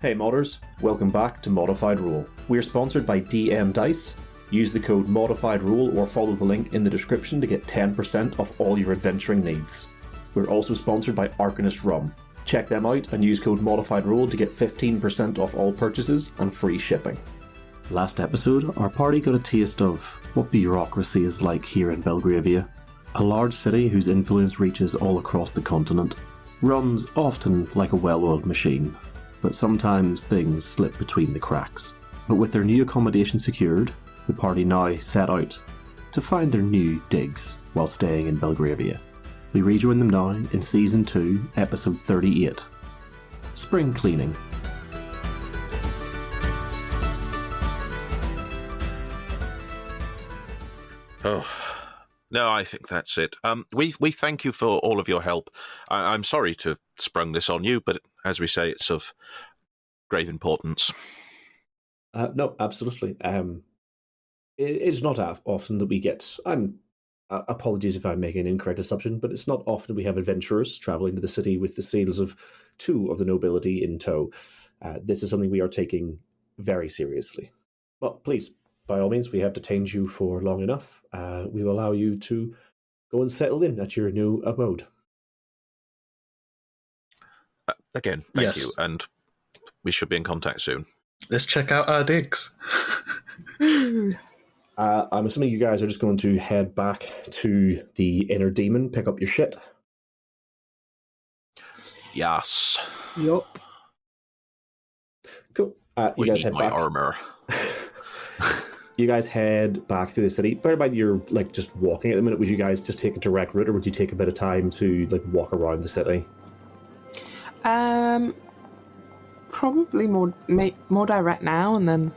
Hey modders, welcome back to ModifedRoll. We're sponsored by DM Dice. Use the code ModifedRoll or follow the link in the description to get 10% off all your adventuring needs. We're also sponsored by Arcanist Rum. Check them out and use code ModifedRoll to get 15% off all purchases and free shipping. Last episode, our party got a taste of what bureaucracy is like here in Belgravia. A large city whose influence reaches all across the continent. Runs often like a well-oiled machine, but sometimes things slip between the cracks. But with their new accommodation secured, the party now set out to find their new digs while staying in Belgravia. We rejoin them now in Season 2, Episode 38, Spring Cleaning. Oh, no, I think that's it. We thank you for all of your help. I'm sorry to have sprung this on you, but as we say, it's of grave importance. No, absolutely. It's not often that we get... apologies if I'm making an incorrect assumption, but it's not often we have adventurers travelling to the city with the seals of two of the nobility in tow. This is something we are taking very seriously. But please, by all means, we have detained you for long enough. We will allow you to go and settle in at your new abode. Again, thank you, and we should be in contact soon. Let's check out our digs. I'm assuming you guys are just going to head back to the Inner Demon, pick up your shit. Yes. Yup. Cool. We guys need head my back. armor. You guys head back through the city. Bear in mind you're just walking at the minute. Would you guys just take a direct route, or would you take a bit of time to walk around the city? Probably more direct now, and then.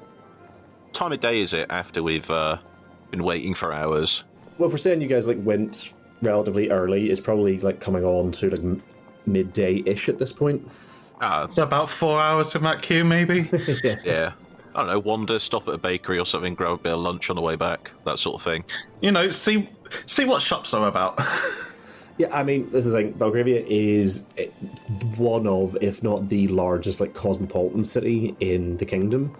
Time of day is it after we've been waiting for hours? Well, if we're saying you guys went relatively early, it's probably coming on to midday-ish at this point. So about 4 hours from that queue, maybe? Yeah. I don't know, wander, stop at a bakery or something, grab a bit of lunch on the way back, that sort of thing. See what shops are about. Yeah, I mean, this is the thing. Belgravia is one of, if not the largest, cosmopolitan city in the kingdom.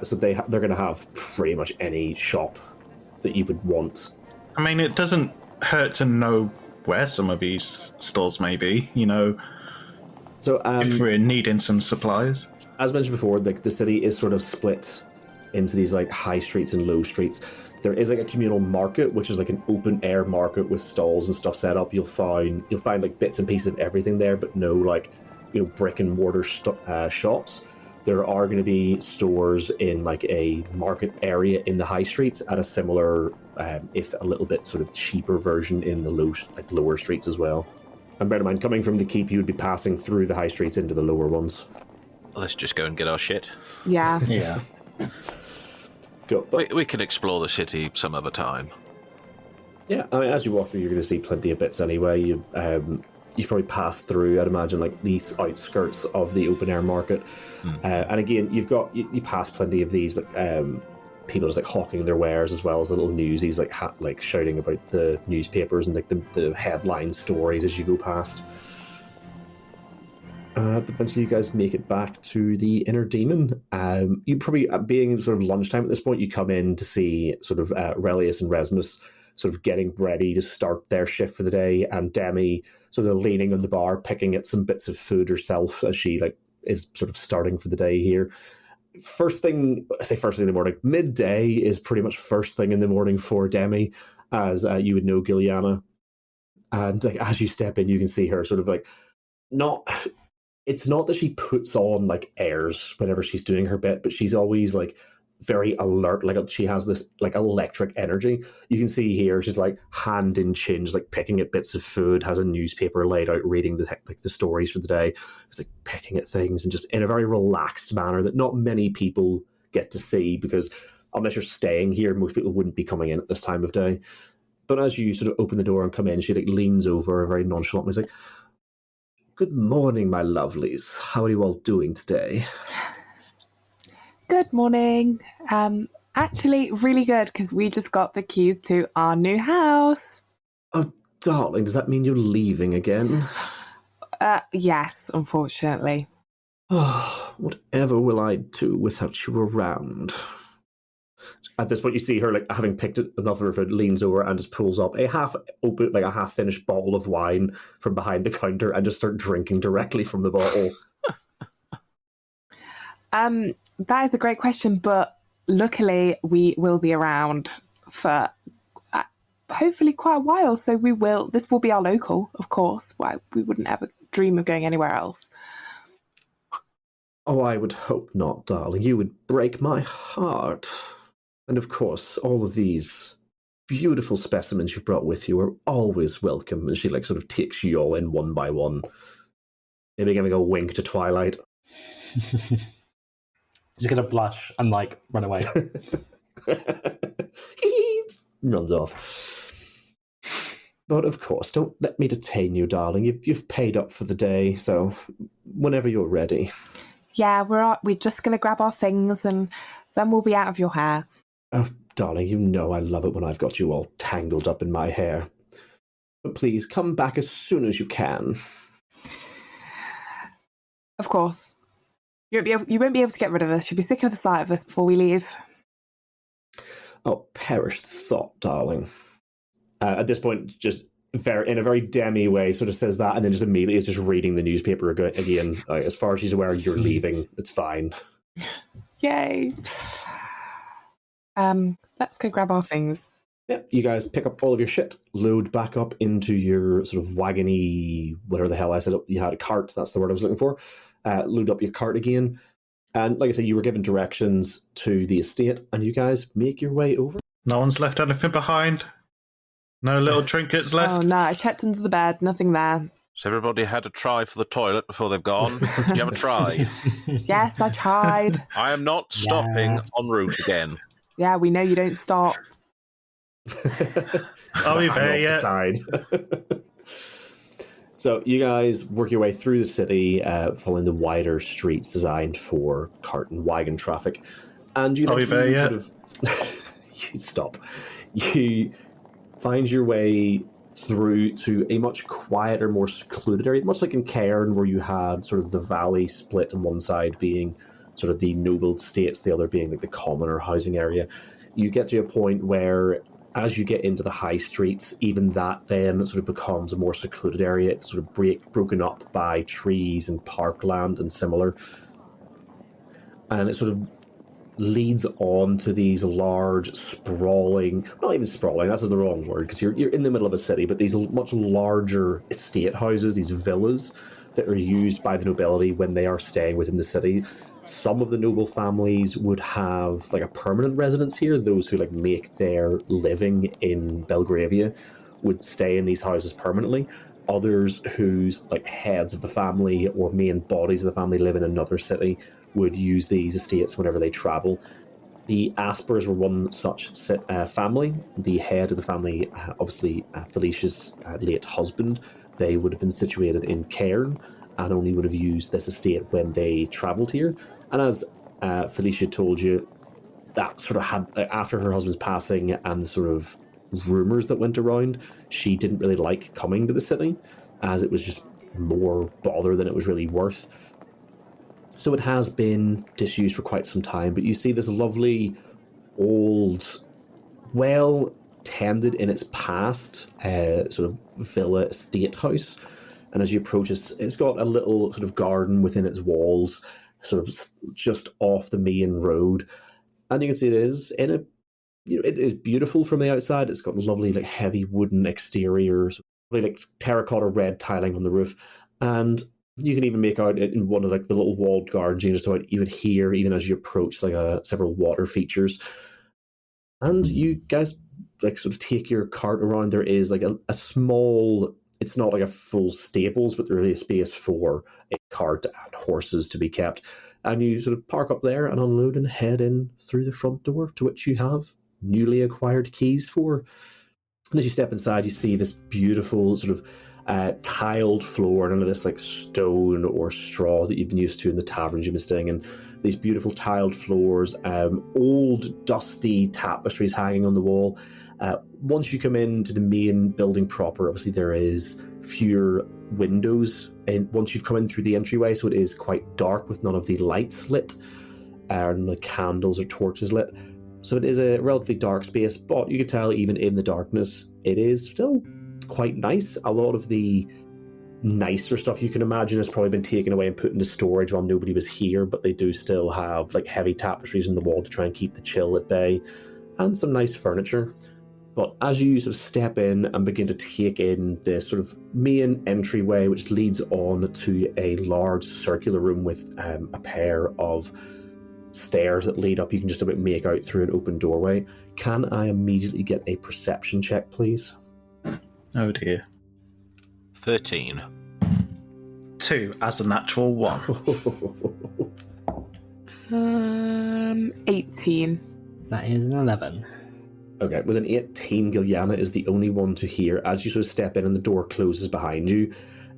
So they're going to have pretty much any shop that you would want. I mean, it doesn't hurt to know where some of these stores may be, So, if we're needing some supplies. As mentioned before, the city is sort of split into these high streets and low streets. There is a communal market, which is an open air market with stalls and stuff set up. You'll find bits and pieces of everything there, but no brick and mortar shops. There are going to be stores in a market area in the high streets at a similar, if a little bit sort of cheaper version in the lower streets as well. And bear in mind, coming from the keep, you would be passing through the high streets into the lower ones. Let's just go and get our shit. Yeah. Yeah. Go. We can explore the city some other time. Yeah, I mean, as you walk through, you're going to see plenty of bits anyway. You probably pass through, I'd imagine, these outskirts of the open air market. And again, you pass plenty of these people just hawking their wares, as well as the little newsies shouting about the newspapers and the headline stories as you go past. But eventually you guys make it back to the Inner Demon. You probably, being sort of lunchtime at this point, you come in to see sort of Relius and Resmus sort of getting ready to start their shift for the day, and Demi sort of leaning on the bar, picking at some bits of food herself as she is sort of starting for the day here. First thing in the morning, midday is pretty much first thing in the morning for Demi, as you would know Gilliana. And as you step in, you can see her sort of it's not that she puts on airs whenever she's doing her bit, but she's always very alert. She has this electric energy. You can see here she's hand in chin, just picking at bits of food, has a newspaper laid out, reading the stories for the day. It's picking at things and just in a very relaxed manner that not many people get to see, because unless you're staying here, most people wouldn't be coming in at this time of day. But as you sort of open the door and come in, she leans over very nonchalantly. She's "Good morning, my lovelies. How are you all doing today?" Good morning. Actually, really good, because we just got the keys to our new house. Oh, darling, does that mean you're leaving again? Yes, unfortunately. Oh, whatever will I do without you around? At this point, you see her, like, having picked another of it, leans over and just pulls up a half-open, like a half-finished bottle of wine from behind the counter and just start drinking directly from the bottle. That is a great question, but luckily we will be around for hopefully quite a while, so this will be our local, of course. Why we wouldn't ever dream of going anywhere else. Oh, I would hope not, darling. You would break my heart. And of course, all of these beautiful specimens you've brought with you are always welcome. And she, like, sort of takes you all in one by one. Maybe giving a wink to Twilight. She's gonna blush and, like, run away. Runs off. But of course, don't let me detain you, darling. You've paid up for the day, so whenever you're ready. Yeah, we're just gonna grab our things and then we'll be out of your hair. Oh, darling, you know I love it when I've got you all tangled up in my hair. But please, come back as soon as you can. Of course. You won't be able to get rid of us. You'll be sick of the sight of us before we leave. Oh, perish the thought, darling. At this point, just in a very demi way, sort of says that, and then just immediately is just reading the newspaper again. As far as she's aware, you're leaving. It's fine. Yay. Let's go grab our things. Yep, you guys pick up all of your shit, load back up into your sort of wagony, whatever the hell I said, you had a cart, that's the word I was looking for. Load up your cart again. And like I said, you were given directions to the estate, and you guys make your way over. No one's left anything behind? No little trinkets left? Oh, no, I checked under the bed, nothing there. Has everybody had a try for the toilet before they've gone? Did you have a try? Yes, I tried. I am not stopping en route again. Yeah, we know you don't stop. Are we there yet? So you guys work your way through the city, following the wider streets designed for cart and wagon traffic. And you eventually sort of... you stop. You find your way through to a much quieter, more secluded area, much like in Cairn, where you had sort of the valley split on one side being sort of the noble estates, the other being like the commoner housing area. You get to a point where, as you get into the high streets, even that then sort of becomes a more secluded area. It's sort of broken up by trees and parkland and similar. And it sort of leads on to these large, sprawling, not even sprawling, that's the wrong word, because you're in the middle of a city, but these much larger estate houses, these villas that are used by the nobility when they are staying within the city. Some of the noble families would have like a permanent residence here. Those who like make their living in Belgravia would stay in these houses permanently. Others whose like heads of the family or main bodies of the family live in another city would use these estates whenever they travel. The Aspers were one such family. The head of the family, obviously Felicia's late husband, they would have been situated in Cairn and only would have used this estate when they travelled here. And as Felicia told you, that sort of had, after her husband's passing and the sort of rumours that went around, she didn't really like coming to the city, as it was just more bother than it was really worth. So it has been disused for quite some time, but you see this lovely, old, well-tended in its past, sort of villa estate house. And as you approach it, it's got a little sort of garden within its walls, sort of just off the main road. And you can see it is it is beautiful from the outside. It's got lovely, like, heavy wooden exteriors, really, like, terracotta red tiling on the roof. And you can even make out in one of like the little walled gardens, you can just about even hear, even as you approach, like several water features. And you guys like sort of take your cart around. There is like a small, it's not like a full stables, but there is space for a cart and horses to be kept. And you sort of park up there and unload and head in through the front door, to which you have newly acquired keys for. And as you step inside, you see this beautiful sort of tiled floor, none of this like stone or straw that you've been used to in the taverns you've been staying in. These beautiful tiled floors, old dusty tapestries hanging on the wall. Once you come into the main building proper, obviously there is fewer windows and once you've come in through the entryway, so it is quite dark with none of the lights lit and the candles or torches lit. So it is a relatively dark space, but you can tell even in the darkness, it is still quite nice. A lot of the nicer stuff you can imagine has probably been taken away and put into storage while nobody was here, but they do still have like heavy tapestries on the wall to try and keep the chill at bay, and some nice furniture. But as you sort of step in and begin to take in the sort of main entryway, which leads on to a large circular room with a pair of stairs that lead up, you can just about make out through an open doorway. Can I immediately get a perception check, please? Oh dear. 13. 2 as a natural 1. 18. That is an 11. Okay, with an 18, Giuliana is the only one to hear. As you sort of step in and the door closes behind you,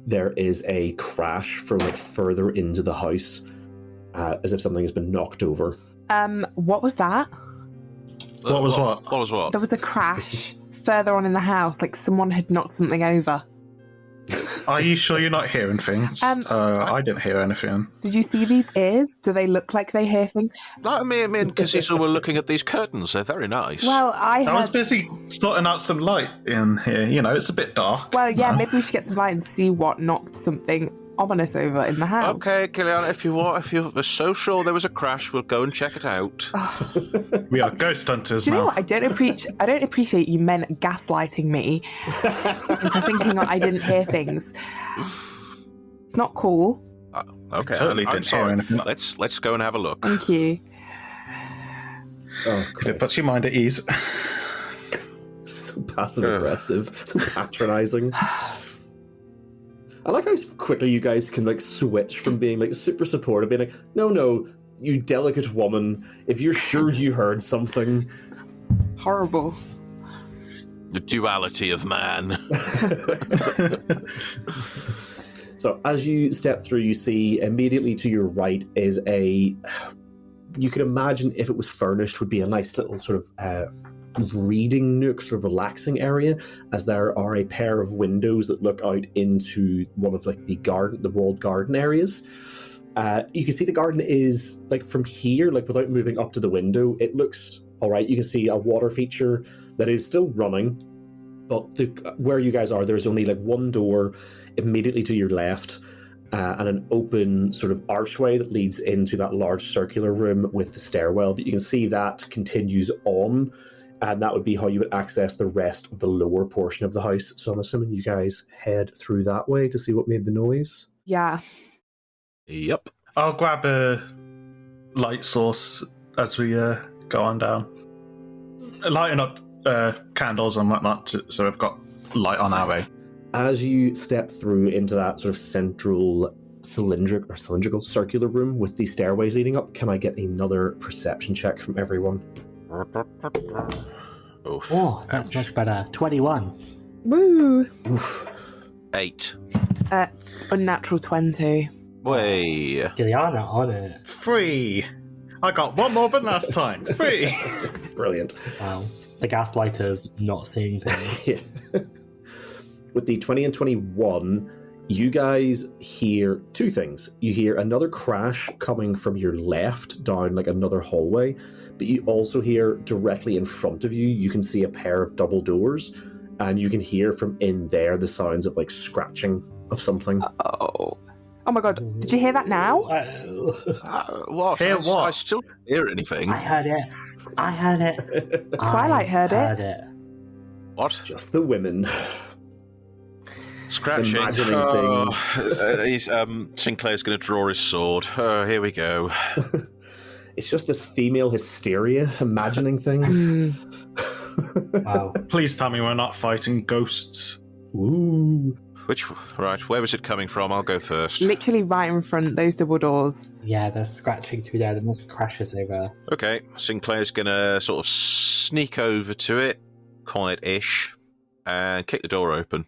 there is a crash from like further into the house, as if something has been knocked over. What was that? What was what? What was what? There was a crash further on in the house, like someone had knocked something over. Are you sure you're not hearing things? I didn't hear anything. Did you see these ears? Do they look like they hear things? No, me and Casiso were looking at these curtains. They're very nice. Well, I I was heard... busy sorting out some light in here. You know, it's a bit dark. Well, yeah, No? maybe we should get some light and see what knocked something ominous over in the house. Okay, Kilian, if you're so sure there was a crash, we'll go and check it out. We are ghost hunters Do you know now. what? I don't appreciate you men gaslighting me into thinking I didn't hear things. It's not cool. Okay, Totally I'm didn't hear sorry. anything. Let's go and have a look. Thank you. Oh, If it Christ. puts your mind at ease. So passive aggressive, so patronising. I like how quickly you guys can like switch from being like super supportive, being like, no, you delicate woman, if you're sure you heard something. Horrible. The duality of man. So as you step through, you see immediately to your right is you could imagine if it was furnished would be a nice little sort of reading nook, sort of relaxing area, as there are a pair of windows that look out into one of like the walled garden areas. You can see the garden is like from here, like without moving up to the window, it looks all right. You can see a water feature that is still running, but where you guys are, there's only like one door immediately to your left, and an open sort of archway that leads into that large circular room with the stairwell. But you can see that continues on, and that would be how you would access the rest of the lower portion of the house. So I'm assuming you guys head through that way to see what made the noise. Yeah. Yep. I'll grab a light source as we go on down. Lighting up candles and whatnot, so we've got light on our way. As you step through into that sort of central cylindrical circular room with the stairways leading up, can I get another perception check from everyone? Oof. Oh, that's much better. 21. Woo! Oof. 8. Unnatural 20. Way. Giuliana on it. 3. I got one more than last time. 3. Brilliant. Wow. The gaslighter's not seeing things. Yeah. With the 20 and 21, you guys hear two things. You hear another crash coming from your left down like another hallway, but you also hear directly in front of you, you can see a pair of double doors, and you can hear from in there the sounds of like scratching of something. Oh my god, did you hear that now? What? Hear what? I still don't hear anything. I heard it. Twilight heard it. What? Just the women. Scratching. Imagining Sinclair's going to draw his sword. Here we go. It's just this female hysteria, imagining things. Wow. Please tell me we're not fighting ghosts. Ooh. Right, where was it coming from? I'll go first. Literally right in front, those double doors. Yeah, there's scratching through there. There must crashes over. Okay, Sinclair's going to sort of sneak over to it, quiet-ish, and kick the door open.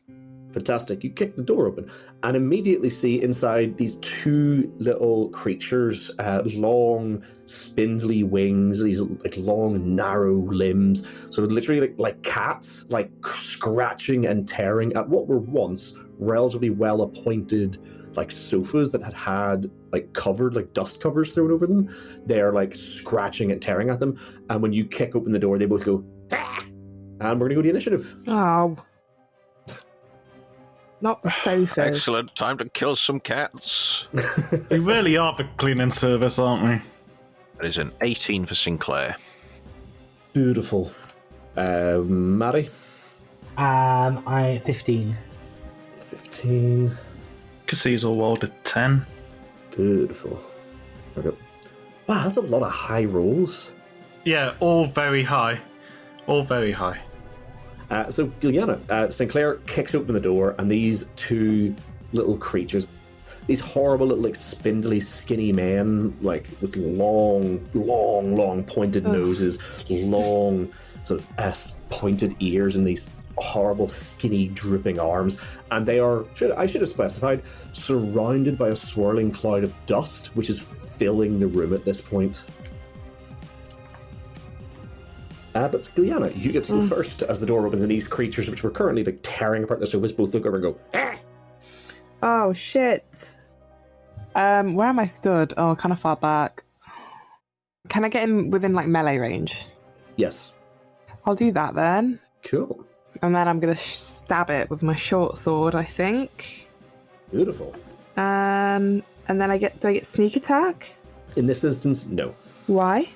Fantastic. You kick the door open and immediately see inside these two little creatures, long, spindly wings, these like long, narrow limbs. So literally like cats, like scratching and tearing at what were once relatively well-appointed like sofas that had like covered, like dust covers thrown over them. They're like scratching and tearing at them. And when you kick open the door, they both go, ah! And we're going to go to initiative. Oh. Not the sofas. Excellent. Time to kill some cats. We really are the cleaning service, aren't we? That is an 18 for Sinclair. Beautiful. Maddie? I 15. 15. Casizo rolled a 10. Beautiful. Okay. Wow, that's a lot of high rolls. Yeah, all very high. All very high. So, Giliana, Sinclair kicks open the door, and these two little creatures, these horrible little, like, spindly, skinny men, like, with long, pointed noses, long, sort of pointed ears, and these horrible, skinny, drooping arms. And they are, I should have specified, surrounded by a swirling cloud of dust, which is filling the room at this point. But Giliana, you get to go first as the door opens, and these creatures, which were currently like tearing apart the sofas, both look over and go, ah! Oh, shit. Where am I stood? Oh, kind of far back. Can I get in within like melee range? Yes. I'll do that then. Cool. And then I'm going to stab it with my short sword, I think. Beautiful. And then do I get sneak attack? In this instance, no. Why?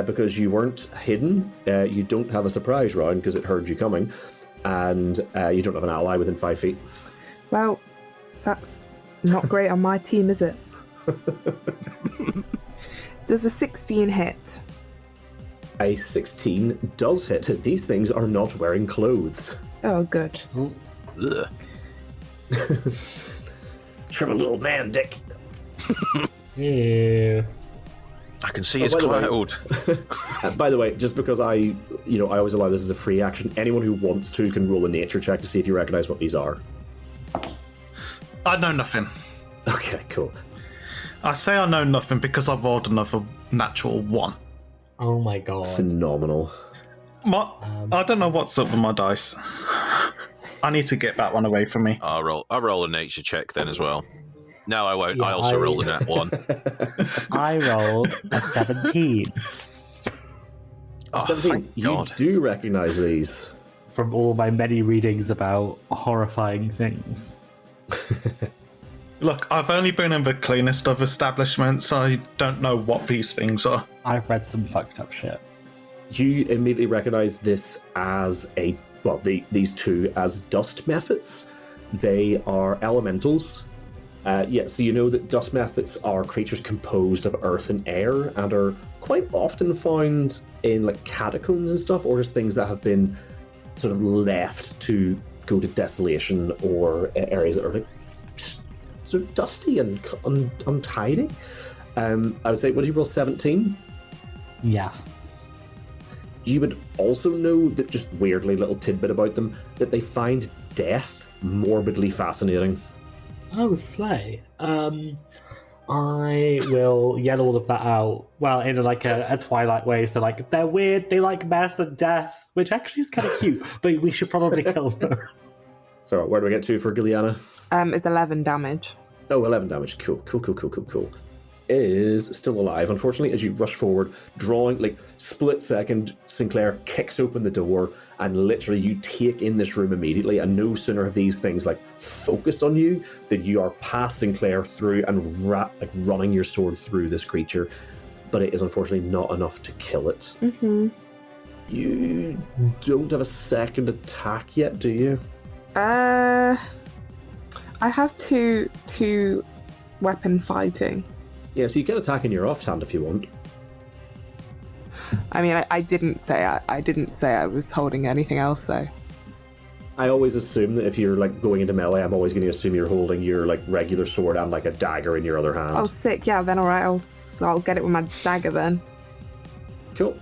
Because you weren't hidden, you don't have a surprise round because it heard you coming, and you don't have an ally within 5 feet. Well, that's not great on my team, is it? Does a 16 hit? A 16 does hit. These things are not wearing clothes. Oh, good. Ugh. Shrivel little man, Dick. Yeah. I can see his cloud. By the way, just because I always allow this as a free action, anyone who wants to can roll a nature check to see if you recognize what these are. I know nothing. Okay, cool. I say I know nothing because I've rolled another natural 1. Oh my god. Phenomenal. I don't know what's up with my dice. I need to get that one away from me. I'll roll a nature check then as well. No, I won't. Yeah, I also rolled a nat 1. I rolled a 17. Oh, 17. thank You God. do recognize these. From all my many readings about horrifying things. Look, I've only been in the cleanest of establishments, so I don't know what these things are. I've read some fucked up shit. You immediately recognize this as these two as dust mephits. They are elementals. So you know that dust mephits are creatures composed of earth and air, and are quite often found in like catacombs and stuff, or just things that have been sort of left to go to desolation, or areas that are like sort of dusty and untidy. I would say, what did you roll, 17? Yeah. You would also know that, just weirdly, little tidbit about them, that they find death morbidly fascinating. Oh, slay. I will yell all of that out. Well, in like a Twilight way. So like, they're weird, they like mess and death, which actually is kind of cute, but we should probably kill them. So where do we get to for Giliana? It's 11 damage. Oh, 11 damage. Cool. Is still alive, unfortunately, as you rush forward, drawing, like, split second, Sinclair kicks open the door, and literally you take in this room immediately, and no sooner have these things, like, focused on you, than you are past Sinclair through and running your sword through this creature, but it is unfortunately not enough to kill it. Mm-hmm. You don't have a second attack yet, do you? I have two weapon fighting. Yeah, so you can attack in your offhand if you want. I mean, I didn't say I was holding anything else, though. I always assume that if you're like going into melee, I'm always going to assume you're holding your like regular sword and like a dagger in your other hand. Oh, sick! Yeah, then all right, I'll get it with my dagger then. Cool.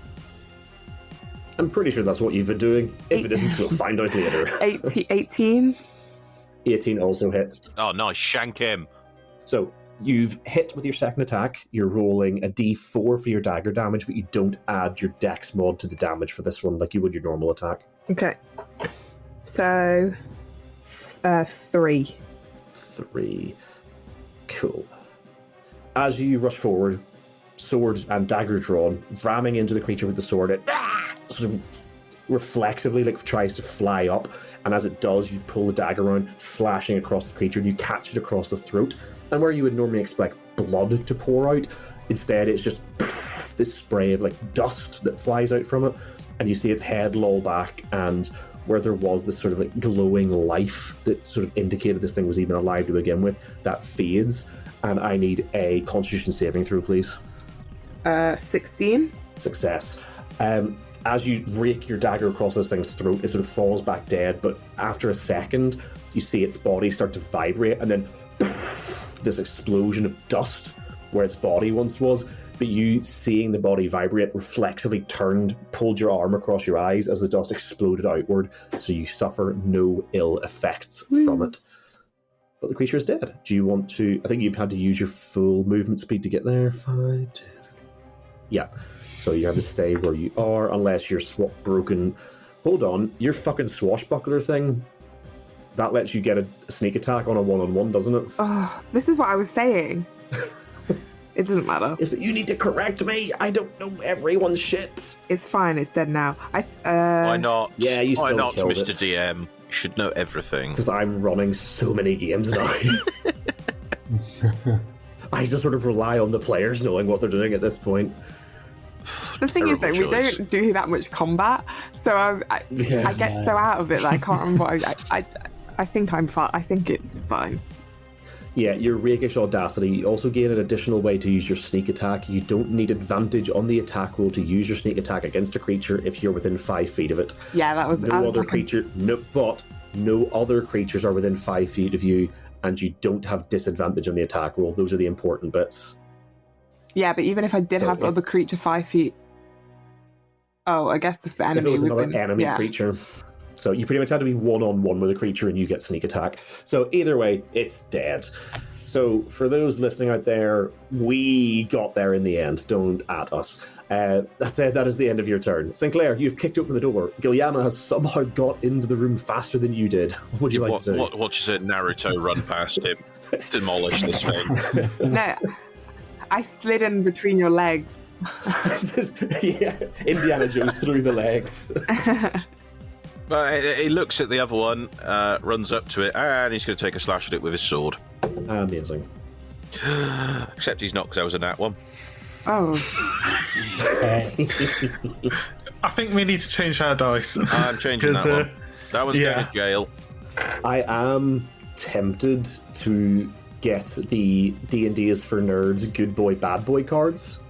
I'm pretty sure that's what you've been doing. If it isn't, we'll find out later. 18. 18 also hits. Oh, nice. Shank him. So you've hit with your second attack. You're rolling a d4 for your dagger damage, but you don't add your dex mod to the damage for this one like you would your normal attack. Okay. So, 3. 3. Cool. As you rush forward, sword and dagger drawn, ramming into the creature with the sword, it sort of reflexively tries to fly up, and as it does, you pull the dagger around, slashing across the creature, and you catch it across the throat. And where you would normally expect blood to pour out, instead it's just this spray of dust that flies out from it, and you see its head loll back, and where there was this sort of glowing life that sort of indicated this thing was even alive to begin with, that fades. And I need a Constitution saving throw, please. 16. Success. As you rake your dagger across this thing's throat, it sort of falls back dead, but after a second, you see its body start to vibrate, and then this explosion of dust where its body once was. But you, seeing the body vibrate, reflexively pulled your arm across your eyes as the dust exploded outward, so you suffer no ill effects from it. But the creature is dead. Do you want to... I think you've had to use your full movement speed to get there. 5, 10... Yeah. So you have to stay where you are, unless you're broken. Hold on. Your fucking swashbuckler thing, that lets you get a sneak attack on a one-on-one, doesn't it? Oh, this is what I was saying. It doesn't matter. Yes, but you need to correct me. I don't know everyone's shit. It's fine. It's dead now. Why not? Yeah, you still Why not, killed Mr. it. DM? You should know everything. Because I'm running so many games now. I just sort of rely on the players knowing what they're doing at this point. The thing is, though, we choice. don't do that much combat, so I get so out of it that I can't remember. I think I'm fine. I think it's fine. Yeah, your rakish audacity. You also gain an additional way to use your sneak attack. You don't need advantage on the attack roll to use your sneak attack against a creature if you're within 5 feet of it. Yeah, that was... No other creatures are within 5 feet of you, and you don't have disadvantage on the attack roll. Those are the important bits. Yeah, but even if I did have other creature 5 feet... Oh, I guess if the enemy was another in... enemy yeah. creature. So you pretty much had to be one-on-one with a creature and you get sneak attack. So either way, it's dead. So for those listening out there, we got there in the end. Don't at us. That said, that is the end of your turn. Sinclair, you've kicked open the door. Giuliana has somehow got into the room faster than you did. What would you like to do? What you said, Naruto run past him, demolish this thing. No, I slid in between your legs. Yeah, Indiana Jones through the legs. He looks at the other one, runs up to it, and he's going to take a slash at it with his sword. Amazing. Except he's not, because that was a nat one. Oh. I think we need to change our dice. I'm changing that one. That one's going to jail. I am tempted to get the D&D is for Nerds Good Boy, Bad Boy cards,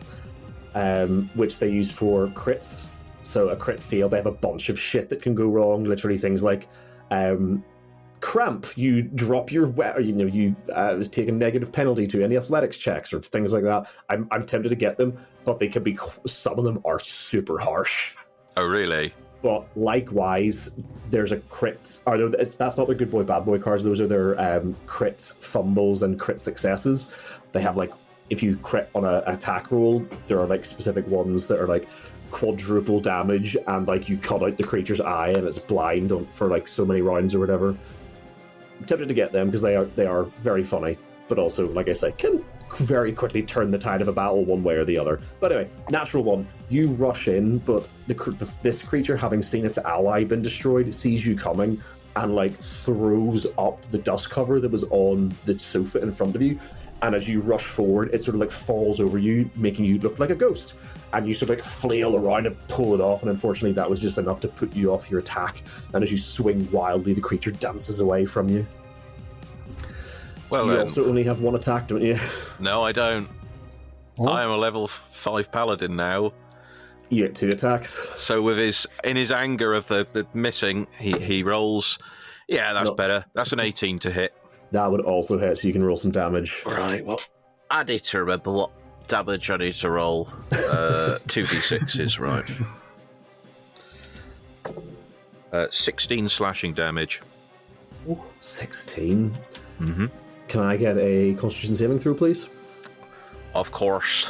which they use for crits. So a crit fail, they have a bunch of shit that can go wrong. Literally things like cramp. You drop your you take a negative penalty to any athletics checks or things like that. I'm tempted to get them, but they can be. Some of them are super harsh. Oh, really? But likewise, there's a crit. That's not their good boy, bad boy cards. Those are their crits, fumbles, and crit successes. They have if you crit on an attack roll, there are specific ones that are quadruple damage, and you cut out the creature's eye and it's blind for so many rounds or whatever. I'm tempted to get them because they are very funny, but also, like I said, can very quickly turn the tide of a battle one way or the other. But anyway, natural one. You rush in, but this creature, having seen its ally been destroyed, sees you coming and throws up the dust cover that was on the sofa in front of you. And as you rush forward, it sort of falls over you, making you look like a ghost. And you sort of flail around and pull it off, and unfortunately that was just enough to put you off your attack. And as you swing wildly, the creature dances away from you. Well, you also only have one attack, don't you? No, I don't. Oh. I am a level 5 paladin now. You get 2 attacks. So in his anger of the missing, he rolls. Yeah, that's better. That's an 18 to hit. That would also hit, so you can roll some damage. Right, well, I need to remember what damage I need to roll. 2d6 is right. 16 slashing damage. 16. Mm-hmm. Can I get a Constitution saving throw, please? Of course.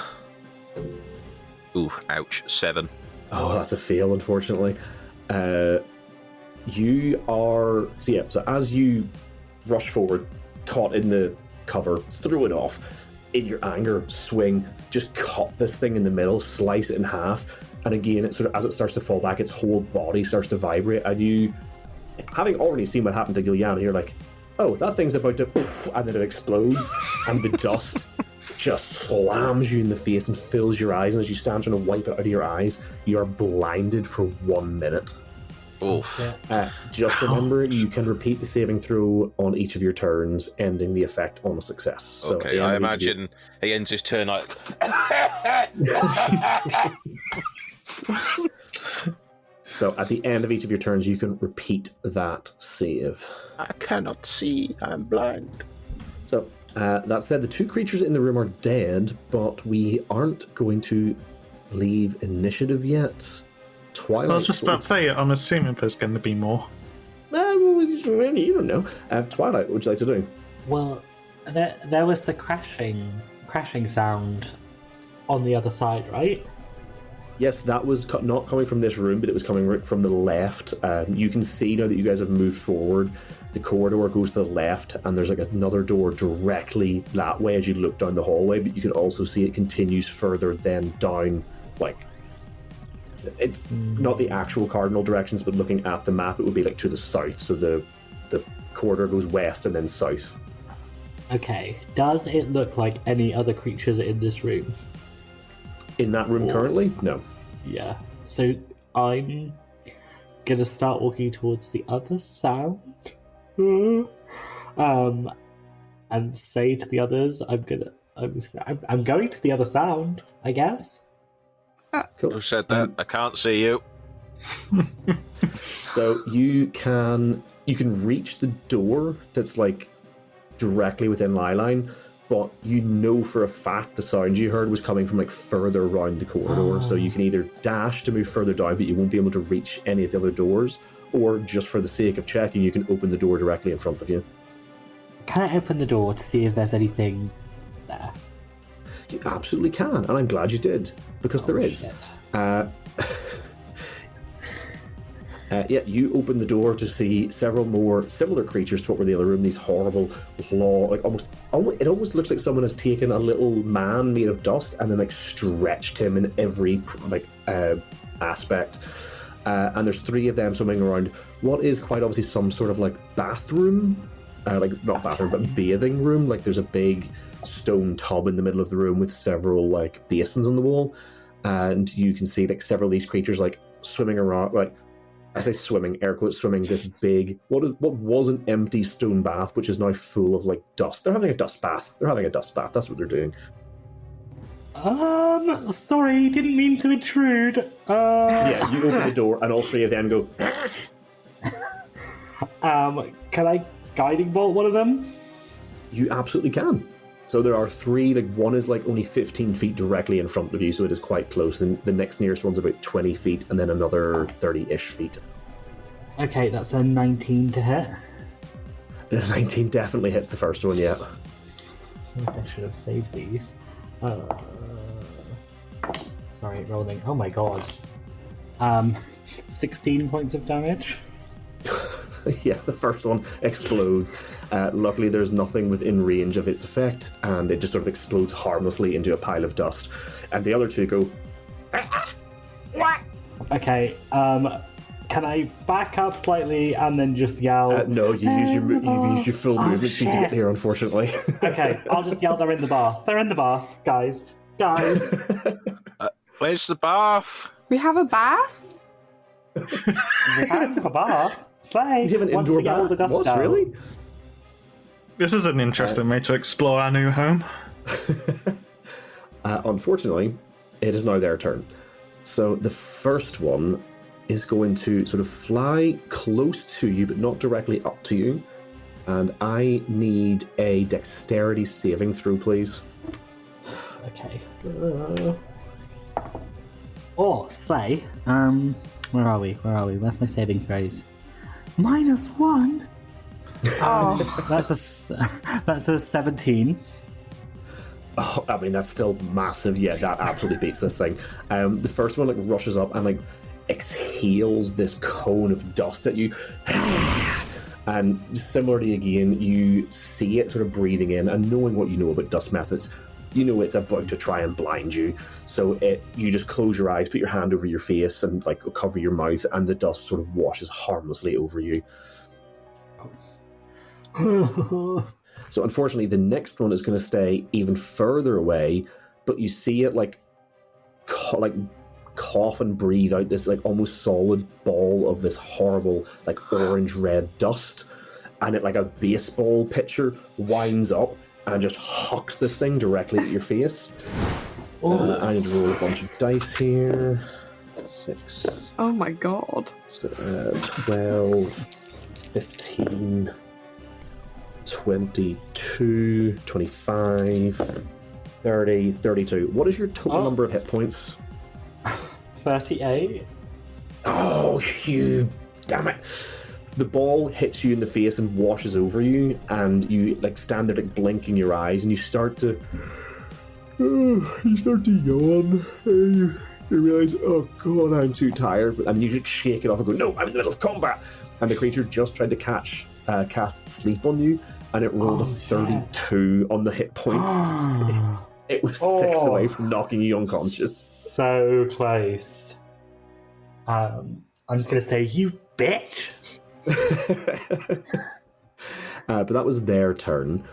Ooh, ouch. 7. Oh, that's a fail, unfortunately. You are... So as you rush forward, caught in the cover, threw it off, in your anger, swing, just cut this thing in the middle, slice it in half, and again, it sort of, as it starts to fall back, its whole body starts to vibrate, and you, having already seen what happened to Giuliana, you're like, oh, that thing's about to... and then it explodes, and the dust just slams you in the face and fills your eyes, and as you stand trying to wipe it out of your eyes, you are blinded for 1 minute. Oof. Just remember, you can repeat the saving throw on each of your turns, ending the effect on a success. So Okay, I imagine he ends his turn like... So at the end of each of your turns, you can repeat that save. I cannot see, I'm blind. So, that said, the 2 creatures in the room are dead, but we aren't going to leave initiative yet. Twilight. I was just about to say, I'm assuming there's going to be more. You don't know. Twilight, what would you like to do? Well, there was the crashing sound on the other side, right? Yes, that was not coming from this room, but it was coming right from the left. You can see now that you guys have moved forward, the corridor goes to the left, and there's like another door directly that way as you look down the hallway, but you can also see it continues further then down, like, it's not the actual cardinal directions, but looking at the map, it would be like to the south, so the corridor goes west and then south. Okay, does it look like any other creatures in this room? In that room currently? No. Yeah. So I'm gonna start walking towards the other sound, and say to the others, I'm going to the other sound, I guess. Cool. Who said that? I can't see you. So you can reach the door that's like directly within lie line, but you know for a fact the sound you heard was coming from like further around the corridor. So you can either dash to move further down, but you won't be able to reach any of the other doors, or just for the sake of checking, you can open the door directly in front of you. Can I open the door to see if there's anything there? You absolutely can, and I'm glad you did, because there is. You open the door to see several more similar creatures to what were in the other room. These horrible claw, like it almost looks like someone has taken a little man made of dust and then like stretched him in every aspect. And there's 3 of them swimming around what is quite obviously some sort of like bathroom, not bathroom, but bathing room. Like there's a big stone tub in the middle of the room with several like basins on the wall, and you can see like several of these creatures like swimming around, like I say swimming, air quotes, swimming this big, what was an empty stone bath, which is now full of like dust. They're having a dust bath. That's what they're doing. Sorry, didn't mean to intrude. Yeah, you open the door and all 3 of them go. Can I guiding bolt one of them? You absolutely can. So there are 3, like one is like only 15 feet directly in front of you, so it is quite close. And the next nearest one's about 20 feet, and then another 30-ish feet. Okay, that's a 19 to hit. 19 definitely hits the first one, yeah. I think I should have saved these. Sorry, rolling. Oh my god. 16 points of damage. Yeah, the first one explodes. Luckily, there's nothing within range of its effect, and it just sort of explodes harmlessly into a pile of dust. And the other 2 go. Okay, can I back up slightly and then just yell? No, you use your full movement speed to get here, unfortunately. Okay, I'll just yell they're in the bath. They're in the bath, guys. Where's the bath? We have a bath? We have a bath. Slay. You have an indoor bath? What, really? This is an interesting way to explore our new home. Unfortunately, it is now their turn. So the first one is going to sort of fly close to you, but not directly up to you. And I need a dexterity saving throw, please. Okay. Oh, slay. Where are we? Where's my saving throws? -1. Oh, That's a 17. Oh, I mean, that's still massive. Yeah, that absolutely beats this thing. The first one like rushes up and like exhales this cone of dust at you. And similarly again, you see it sort of breathing in, and knowing what you know about dust methods, you know it's about to try and blind you. So you just close your eyes, put your hand over your face, and like cover your mouth, and the dust sort of washes harmlessly over you. So unfortunately, the next one is going to stay even further away, but you see it like cough and breathe out this like almost solid ball of this horrible like orange-red dust, and it like a baseball pitcher winds up and just hucks this thing directly at your face. I need to roll a bunch of dice here. 6. oh my god. 12, 15, 22, 25, 30, 32. What is your total number of hit points? 38. Oh, you damn it. The ball hits you in the face and washes over you, and you like stand there like blinking your eyes, and you start to yawn. You realize, oh god, I'm too tired, and you just shake it off and go, no, I'm in the middle of combat. And the creature just tried to cast sleep on you, and it rolled a 32 on the hit points. It was 6 away from knocking you unconscious. So close. I'm just going to say, you bitch! But that was their turn.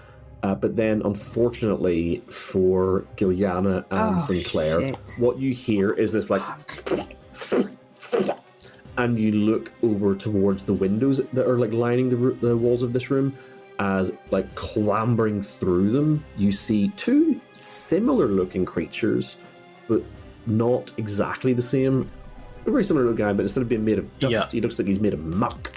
But then, unfortunately, for Giliana and Sinclair, what you hear is this, like... and you look over towards the windows that are, like, lining the walls of this room. As, like, clambering through them, you see 2 similar-looking creatures, but not exactly the same. A very similar little guy, but instead of being made of dust, he looks like he's made of muck.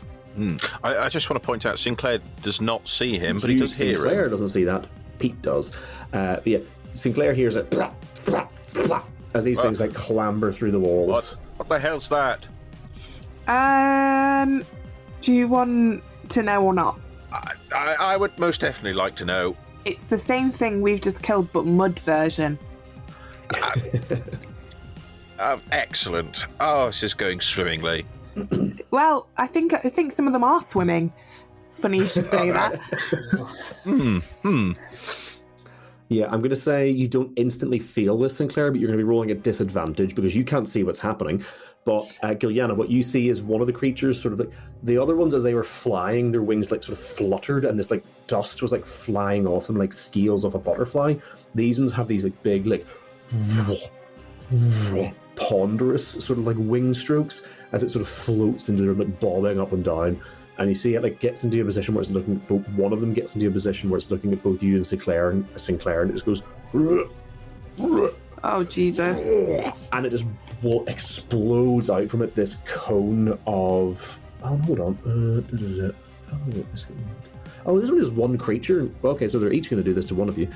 I just want to point out, Sinclair does not see him, but he does hear him. Sinclair doesn't see that. Pete does. But yeah, Sinclair hears it as these things like clamber through the walls. What the hell's that? Do you want to know or not? I would most definitely like to know. It's the same thing we've just killed, but mud version. Excellent. Oh, this is going swimmingly. Well, I think some of them are swimming. Funny you should say that. Yeah, I'm going to say you don't instantly feel this, Sinclair, but you're going to be rolling at disadvantage because you can't see what's happening. But Giliana, what you see is one of the creatures sort of like... The other ones, as they were flying, their wings like sort of fluttered and this like dust was like flying off them like scales off a butterfly. These ones have these like big like... ponderous sort of like wing strokes as it sort of floats into them, like bobbing up and down. And you see it like gets into a position where it's looking at both, one of them gets into a position where it's looking at both you and Sinclair, and it just goes, oh Jesus! And it just explodes out from it this cone of. Oh, hold on. Oh, this one is one creature. Okay, so they're each going to do this to one of you.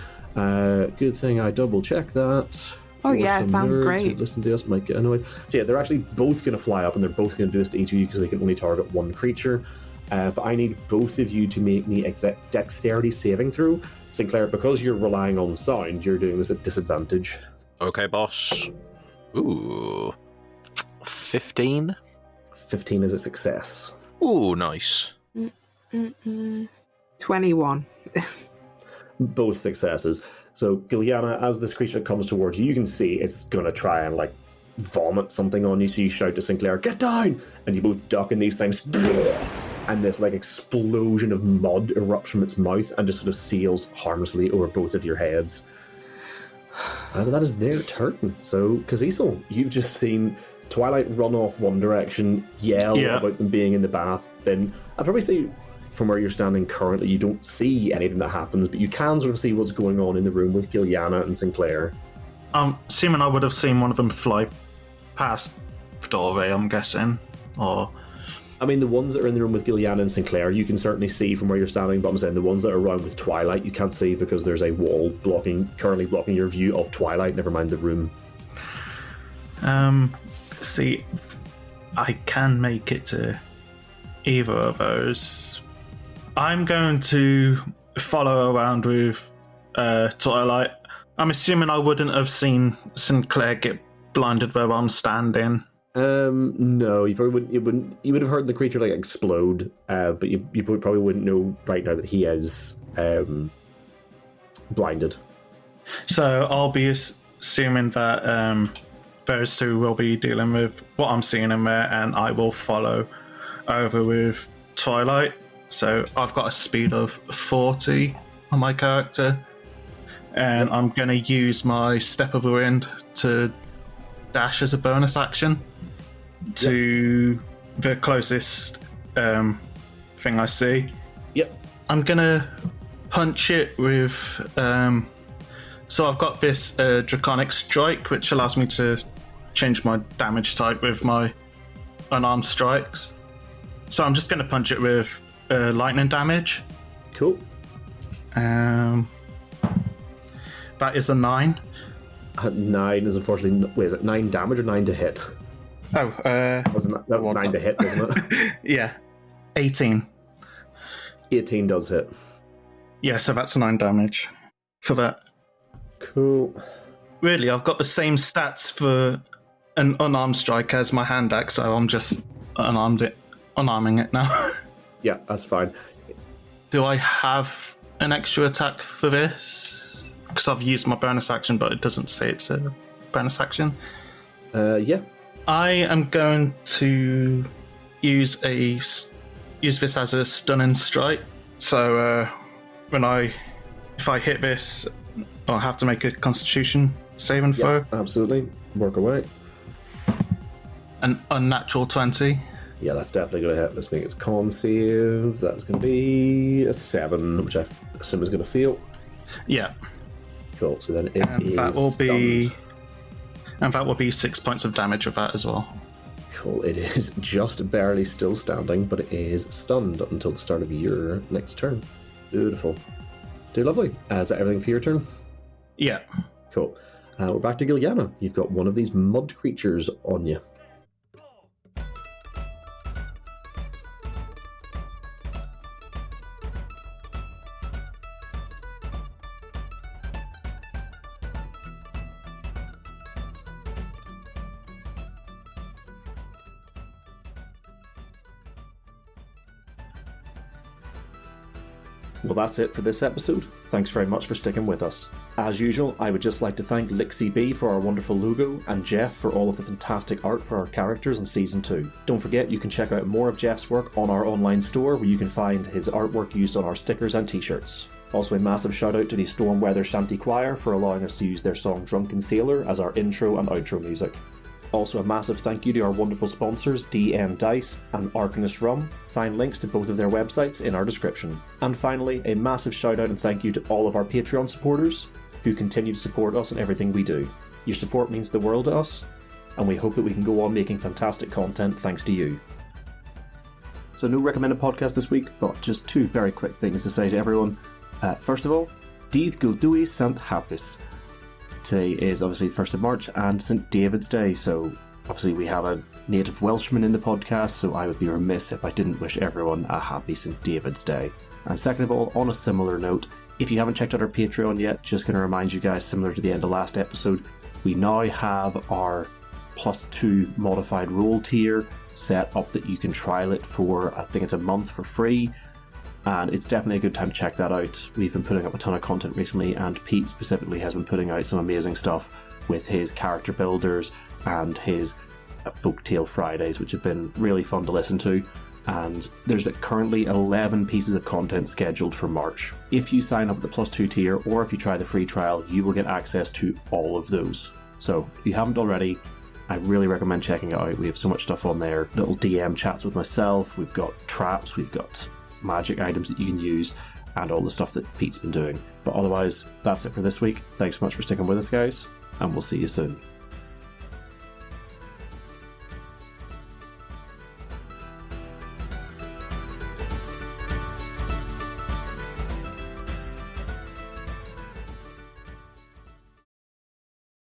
Good thing I double checked that. Oh yeah, sounds great. Listen to us might get annoyed. So yeah, they're actually both going to fly up, and they're both going to do this to each of you because they can only target one creature. But I need both of you to make me dexterity saving throw. Sinclair, because you're relying on sound, you're doing this at disadvantage. Okay, boss. Ooh. 15? 15 is a success. Ooh, nice. 21. Both successes. So, Giliana, as this creature comes towards you, you can see it's going to try and, like, vomit something on you, so you shout to Sinclair, "Get down!" And you both duck in these things, and this, like, explosion of mud erupts from its mouth and just sort of seals harmlessly over both of your heads. And that is their turn. So, Cazisel, you've just seen Twilight run off one direction, yell about them being in the bath, then I'd probably say from where you're standing currently, you don't see anything that happens, but you can sort of see what's going on in the room with Giliana and Sinclair. Assuming I would have seen one of them fly past the doorway, I'm guessing, or... I mean, the ones that are in the room with Giliana and Sinclair, you can certainly see from where you're standing, but I'm saying the ones that are around with Twilight, you can't see because there's a wall currently blocking your view of Twilight, never mind the room. See, I can make it to either of those. I'm going to follow around with Twilight. I'm assuming I wouldn't have seen Sinclair get blinded where I'm standing. No, you probably wouldn't. You would have heard the creature like explode, but you probably wouldn't know right now that he is blinded. So I'll be assuming that those two will be dealing with what I'm seeing in there, and I will follow over with Twilight. So I've got a speed of 40 on my character, and I'm going to use my Step of the Wind to dash as a bonus action to the closest thing I see. Yep. I'm going to punch it with... so I've got this Draconic Strike, which allows me to change my damage type with my unarmed strikes. So I'm just going to punch it with lightning damage. Cool. That is a 9. 9 is unfortunately... Wait, is it 9 damage or 9 to hit? Oh, Wasn't that 9 to hit, wasn't it? Yeah. 18. 18 does hit. Yeah, so that's 9 damage for that. Cool. Really, I've got the same stats for an unarmed strike as my hand axe, so I'm just unarming it now. Yeah, that's fine. Do I have an extra attack for this? Because I've used my bonus action, but it doesn't say it's a bonus action. Yeah. I am going to use this as a stunning strike. So if I hit this, I'll have to make a Constitution saving throw. Yeah, absolutely. Work away. An unnatural 20. Yeah, that's definitely going to hit. Let's make its con save. That's going to be a 7, which I assume is going to fail. Yeah. Cool. So then it is that will be stunned. And that will be 6 points of damage with that as well. Cool. It is just barely still standing, but it is stunned until the start of your next turn. Beautiful. Do lovely. Is that everything for your turn? Yeah. Cool. We're back to Gilliana. You've got one of these mud creatures on you. Well, that's it for this episode. Thanks very much for sticking with us. As usual, I would just like to thank Lixie B for our wonderful logo and Jeff for all of the fantastic art for our characters in Season 2. Don't forget you can check out more of Jeff's work on our online store where you can find his artwork used on our stickers and t-shirts. Also a massive shout out to the Stormweather Shanty Choir for allowing us to use their song Drunken Sailor as our intro and outro music. Also a massive thank you to our wonderful sponsors DM Dice and Arcanist Rum. Find links to both of their websites in our description. And finally, a massive shout out and thank you to all of our Patreon supporters who continue to support us in everything we do. Your support means the world to us, and we hope that we can go on making fantastic content thanks to you. So no recommended podcast this week, but just 2 very quick things to say to everyone. First of all, Dydd Gulduwi Sant Hapus. Today is obviously the 1st of March and St. David's Day, so obviously we have a native Welshman in the podcast, so I would be remiss if I didn't wish everyone a happy St. David's Day. And second of all, on a similar note, if you haven't checked out our Patreon yet, just going to remind you guys, similar to the end of last episode, we now have our +2 modified roll tier set up that you can trial it for, I think it's a month for free. And it's definitely a good time to check that out. We've been putting up a ton of content recently, and Pete specifically has been putting out some amazing stuff with his character builders and his Folktale Fridays, which have been really fun to listen to. And there's currently 11 pieces of content scheduled for March. If you sign up at the +2 tier, or if you try the free trial, you will get access to all of those. So if you haven't already, I really recommend checking it out. We have so much stuff on there. Little DM chats with myself, we've got traps, we've got magic items that you can use, and all the stuff that Pete's been doing. But otherwise, that's it for this week. Thanks so much for sticking with us, guys, and we'll see you soon.